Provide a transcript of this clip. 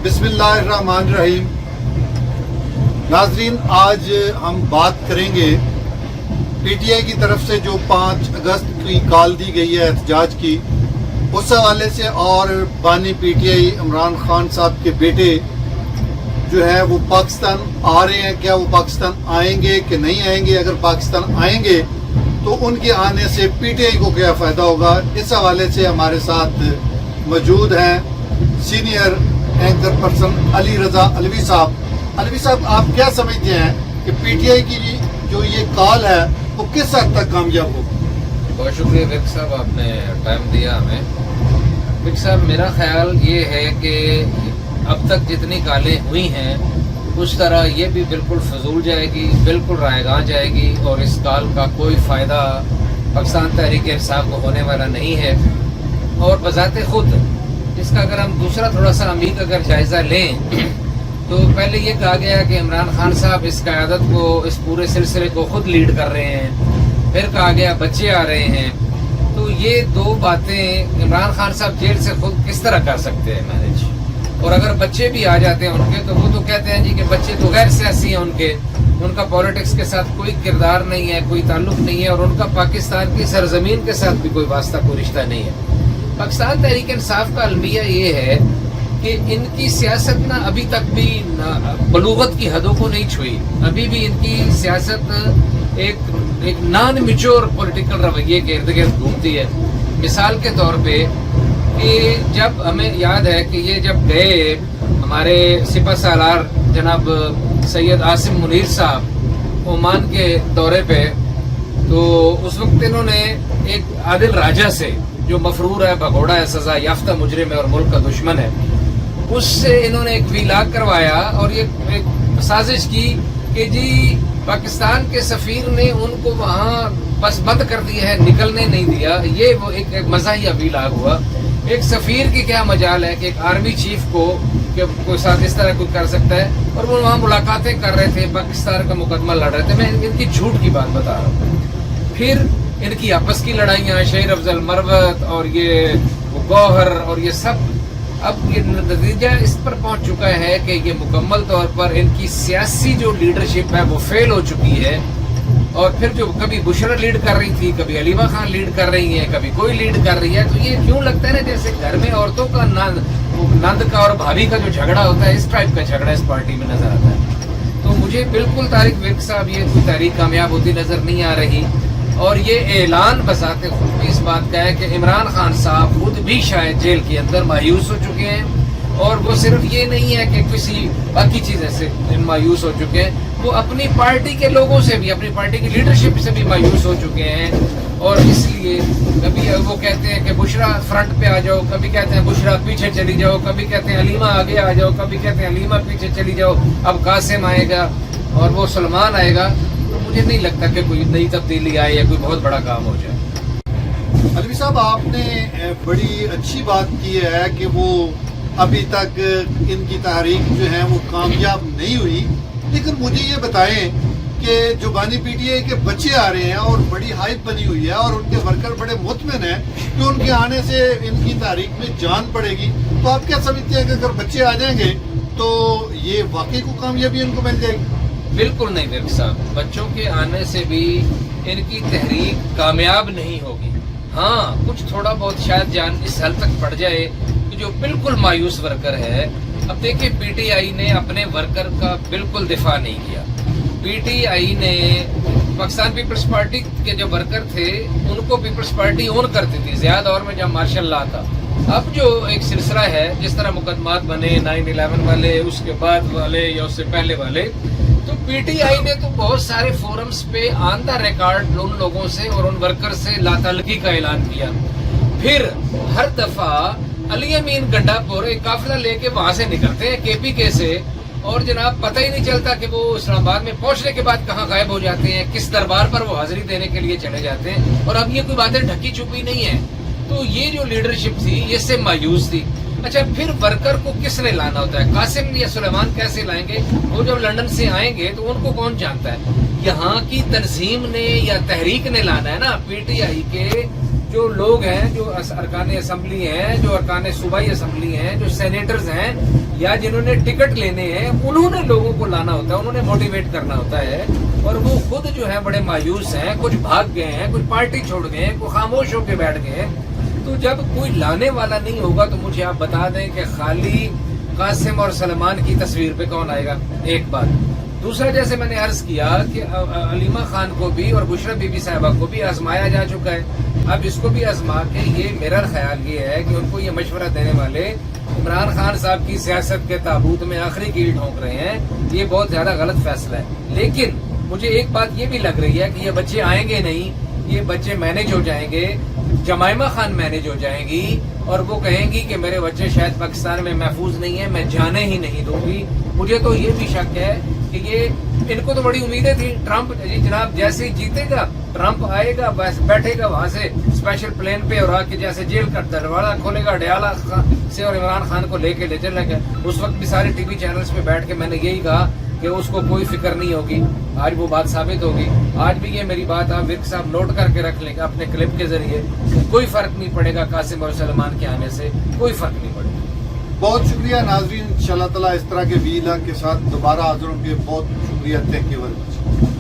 बिस्मिल्लाहिर्रहमानिर्रहीम। नाजरीन, आज हम बात करेंगे पीटीआई की तरफ से जो 5 अगस्त की कॉल दी गई है एहतजाज की, उस हवाले से, और बानी पीटीआई इमरान खान साहब के बेटे जो है वो पाकिस्तान आ रहे हैं, क्या वो पाकिस्तान आएंगे कि नहीं आएंगे, अगर पाकिस्तान आएंगे तो उनके आने से पीटीआई को क्या फ़ायदा होगा, इस हवाले से हमारे साथ मौजूद हैं senior anchor person Ali Raza Alvi साहब। अलवी साहब, आप क्या समझते हैं कि पीटीआई की जो ये कॉल है वो किस हद तक कामयाब होगी? बहुत शुक्रिया विक साहब, आपने टाइम दिया हमें। विक साहब, मेरा ख्याल ये है कि अब तक जितनी कॉलें हुई हैं उस तरह ये भी बिल्कुल फजूल जाएगी, बिल्कुल रायगां जाएगी, और इस कॉल का कोई फ़ायदा पाकिस्तान तहरीक इंसाफ को होने वाला नहीं है। और बजाते खुद इसका अगर हम दूसरा थोड़ा सा अमीर अगर जायज़ा लें तो पहले ये कहा गया कि इमरान खान साहब इस क़यादत को, इस पूरे सिलसिले को खुद लीड कर रहे हैं, फिर कहा गया बच्चे आ रहे हैं। तो ये दो बातें इमरान खान साहब जेल से खुद किस तरह कर सकते हैं मैनेज? और अगर बच्चे भी आ जाते हैं उनके, तो वो तो कहते हैं जी कि बच्चे तो गैर सियासी हैं, उनका पॉलिटिक्स के साथ कोई किरदार नहीं है, कोई ताल्लुक नहीं है, और उनका पाकिस्तान की सरजमीन के साथ भी कोई वास्ता, कोई रिश्ता नहीं है। पाकिस्तान तहरीक इंसाफ का अलमिया ये है कि इनकी सियासत ना अभी तक भी बलूगत की हदों को नहीं छुई। अभी भी इनकी सियासत एक नॉन मैच्योर पॉलिटिकल रवैये के इर्द गिर्द घूमती है। मिसाल के तौर पे कि जब हमें याद है कि ये जब गए हमारे सिपह सालार जनाब सैयद आसिम मुनीर साहब ओमान के दौरे पे, तो उस वक्त इन्होंने एक आदिल राजा से, जो मफरूर है, भगोड़ा है, सजा याफ्ता मुजरिम है और मुल्क का दुश्मन है, उससे इन्होंने एक वीलाग करवाया और ये एक साजिश की कि जी पाकिस्तान के सफीर ने उनको वहाँ बस बंद कर दिया है, निकलने नहीं दिया। ये वो एक मज़ाहिया वीलाग हुआ। एक सफीर की क्या मजाल है कि एक आर्मी चीफ को कोई साथ इस तरह कोई कर सकता है, और वो वहाँ मुलाकातें कर रहे थे, पाकिस्तान का मुकदमा लड़ रहे थे। मैं इनकी झूठ की बात बता रहा हूँ। फिर इनकी आपस की लड़ाइयाँ, शेर अफजल मरवत और ये गौहर और ये सब, अब ये नतीजा इस पर पहुंच चुका है कि ये मुकम्मल तौर पर इनकी सियासी जो लीडरशिप है वो फेल हो चुकी है। और फिर जो कभी बुशरा लीड कर रही थी, कभी अलीमा खान लीड कर रही है, कभी कोई लीड कर रही है, तो ये क्यों लगता है ना जैसे घर में औरतों का नंद का और भाभी का जो झगड़ा होता है, इस टाइप का झगड़ा इस पार्टी में नजर आता है। तो मुझे बिल्कुल तारिक विक साहब, ये कोई तारीख कामयाब होती नजर नहीं आ रही। और ये ऐलान बसाते खुद भी इस बात का है कि इमरान खान साहब खुद भी शायद जेल के अंदर मायूस हो चुके हैं। और वो सिर्फ ये नहीं है कि किसी बाकी चीज़ से मायूस हो चुके हैं, वो अपनी पार्टी के लोगों से भी, अपनी पार्टी की लीडरशिप से भी मायूस हो चुके हैं। और इसलिए कभी वो कहते हैं कि बुशरा फ्रंट पे आ जाओ, कभी कहते हैं बुशरा पीछे चली जाओ, कभी कहते हैं अलीमा आगे आ जाओ, कभी कहते हैं अलीमा पीछे चली जाओ, अब कासिम आएगा और वो सलमान आएगा। तो मुझे नहीं लगता कि कोई नई तब्दीली आए या कोई बहुत बड़ा काम हो जाए। अलवी साहब, आपने बड़ी अच्छी बात की है कि वो अभी तक इनकी तहरीक जो है वो कामयाब नहीं हुई, लेकिन मुझे ये बताएं कि जो बानी पीटीआई के बच्चे आ रहे हैं और बड़ी हाइप बनी हुई है और उनके वर्कर बड़े मुतमिन हैं कि उनके आने से इनकी तहरीक में जान पड़ेगी, तो आप क्या समझते हैं कि अगर बच्चे आ जाएंगे तो ये वाकई को कामयाबी इनको मिल जाएगी? बिल्कुल नहीं विक साहब, बच्चों के आने से भी इनकी तहरीक कामयाब नहीं होगी। हाँ, कुछ थोड़ा बहुत शायद जान इस हद तक पड़ जाए कि जो बिल्कुल मायूस वर्कर है। अब देखिए, पीटीआई ने अपने वर्कर का बिल्कुल दिफा नहीं किया। पीटीआई ने पाकिस्तान पीपल्स पार्टी के जो वर्कर थे उनको पीपल्स पार्टी ओन करती थी ज़्यादा दौर में, जब मार्शल लॉ था। अब जो एक सिलसिला है, जिस तरह मुकदमात बने 9/11 वाले, उसके बाद वाले या उससे पहले वाले, तो पीटीआई ने तो बहुत सारे फोरम्स पे ऑन द रिकॉर्ड उन लोगों से और उन वर्कर से लातालगी का ऐलान किया। फिर हर दफा अली अमीन गंडापुर एक काफिला लेके वहां से निकलते हैं केपीके से, और जनाब पता ही नहीं चलता कि वो इस्लामाबाद में पहुंचने के बाद कहाँ गायब हो जाते हैं, किस दरबार पर वो हाजिरी देने के लिए चले जाते हैं। और अब ये कोई बातें ढकी छुपी नहीं है। तो ये जो लीडरशिप थी ये इससे मायूस थी। अच्छा, फिर वर्कर को किसने लाना होता है? कासिम या सुलेमान कैसे लाएंगे? वो जब लंदन से आएंगे तो उनको कौन जानता है? यहाँ की तंजीम ने या तहरीक ने लाना है ना। पीटीआई के جو لوگ ہیں، جو ارکان اسمبلی ہیں، جو ارکان صوبائی اسمبلی ہیں، جو سینیٹرز ہیں یا جنہوں نے ٹکٹ لینے ہیں، انہوں نے لوگوں کو لانا ہوتا ہے، انہوں نے موٹیویٹ کرنا ہوتا ہے، اور وہ خود جو ہے بڑے مایوس ہیں، کچھ بھاگ گئے ہیں، کچھ پارٹی چھوڑ گئے ہیں، کوئی خاموش ہو کے بیٹھ گئے ہیں. تو جب کوئی لانے والا نہیں ہوگا تو مجھے آپ بتا دیں کہ خالی قاسم اور سلمان کی تصویر پہ کون آئے گا؟ ایک بات. دوسرا، جیسے میں نے عرض کیا کہ علیمہ خان کو بھی اور بشرا بی بی صاحبہ کو بھی آزمایا جا چکا ہے، اب اس کو بھی آزما کے یہ میرا خیال یہ ہے کہ ان کو یہ مشورہ دینے والے عمران خان صاحب کی سیاست کے تابوت میں آخری کیل ٹھونک رہے ہیں. یہ بہت زیادہ غلط فیصلہ ہے. لیکن مجھے ایک بات یہ بھی لگ رہی ہے کہ یہ بچے آئیں گے نہیں، یہ بچے مینج ہو جائیں گے، جمائمہ خان مینج ہو جائیں گی اور وہ کہیں گی کہ میرے بچے شاید پاکستان میں محفوظ نہیں ہیں، میں جانے ہی نہیں دوں گی. مجھے تو یہ بھی شک ہے کہ یہ ان کو تو بڑی امیدیں تھیں. ٹرمپ جی جناب جیسے ہی جیتے گا، ٹرمپ آئے گا، بس بیٹھے گا وہاں سے اسپیشل پلین پہ اور آ کے جیسے جیل کا دروازہ کھولے گا ڈیالہ سے اور عمران خان کو لے کے لے چلے گا. اس وقت بھی سارے ٹی وی چینلز پہ بیٹھ کے میں نے یہی کہا کہ اس کو کوئی فکر نہیں ہوگی. آج وہ بات ثابت ہوگی. آج بھی یہ میری بات آپ ورک صاحب نوٹ کر کے رکھ لیں گے اپنے کلپ کے ذریعے. کوئی فرق نہیں پڑے گا قاسم اور سلمان کے آنے سے، کوئی فرق نہیں پڑے گا. بہت شکریہ ناظرین، انشاءاللہ تعالیٰ اس طرح کے ویلا کے ساتھ دوبارہ حاضر ہوں گے. بہت شکریہ، تھینک یو ویری مچ.